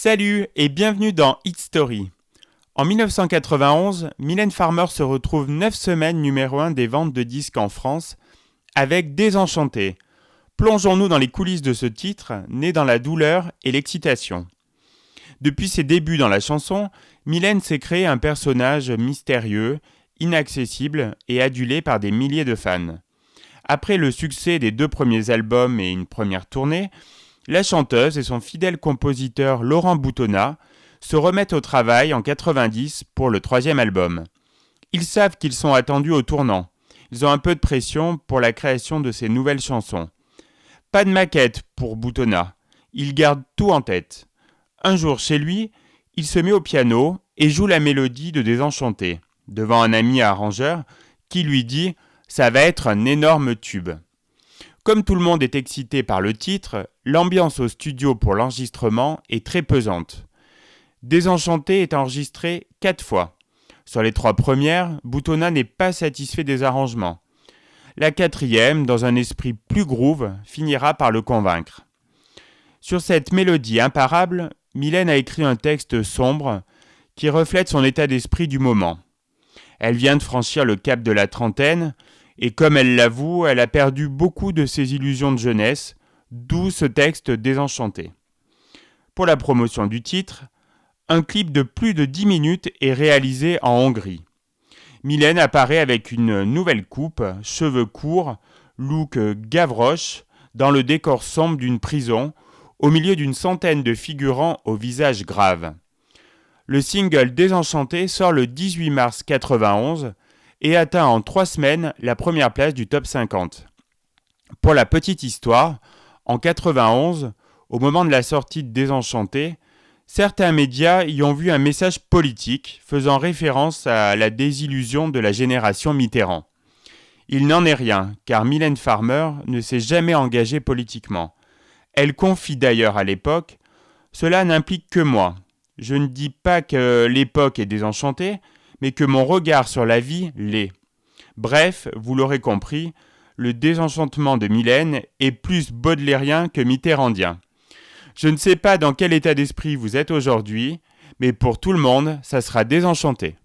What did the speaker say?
Salut et bienvenue dans Hit Story. En 1991, Mylène Farmer se retrouve 9 semaines numéro 1 des ventes de disques en France avec Désenchanté. Plongeons-nous dans les coulisses de ce titre, né dans la douleur et l'excitation. Depuis ses débuts dans la chanson, Mylène s'est créé un personnage mystérieux, inaccessible et adulé par des milliers de fans. Après le succès des 2 premiers albums et une première tournée, la chanteuse et son fidèle compositeur Laurent Boutonnat se remettent au travail en 90 pour le 3e album. Ils savent qu'ils sont attendus au tournant. Ils ont un peu de pression pour la création de ces nouvelles chansons. Pas de maquette pour Boutonnat. Il garde tout en tête. Un jour chez lui, il se met au piano et joue la mélodie de Désenchanté, devant un ami arrangeur qui lui dit « ça va être un énorme tube ». Comme tout le monde est excité par le titre, l'ambiance au studio pour l'enregistrement est très pesante. Désenchanté est enregistré 4 fois. Sur les 3 premières, Boutonnat n'est pas satisfait des arrangements. La 4e, dans un esprit plus groove, finira par le convaincre. Sur cette mélodie imparable, Mylène a écrit un texte sombre qui reflète son état d'esprit du moment. Elle vient de franchir le cap de la trentaine, et comme elle l'avoue, elle a perdu beaucoup de ses illusions de jeunesse, d'où ce texte Désenchanté. Pour la promotion du titre, un clip de plus de 10 minutes est réalisé en Hongrie. Mylène apparaît avec une nouvelle coupe, cheveux courts, look Gavroche, dans le décor sombre d'une prison, au milieu d'une centaine de figurants au visage grave. Le single Désenchanté sort le 18 mars 1991, et atteint en 3 semaines la première place du top 50. Pour la petite histoire, en 1991, au moment de la sortie de Désenchanté, certains médias y ont vu un message politique faisant référence à la désillusion de la génération Mitterrand. Il n'en est rien, car Mylène Farmer ne s'est jamais engagée politiquement. Elle confie d'ailleurs à l'époque « Cela n'implique que moi. Je ne dis pas que l'époque est désenchantée, mais que mon regard sur la vie l'est. Bref, vous l'aurez compris, le désenchantement de Mylène est plus baudelairien que mitterrandien. Je ne sais pas dans quel état d'esprit vous êtes aujourd'hui, mais pour tout le monde, ça sera Désenchanté.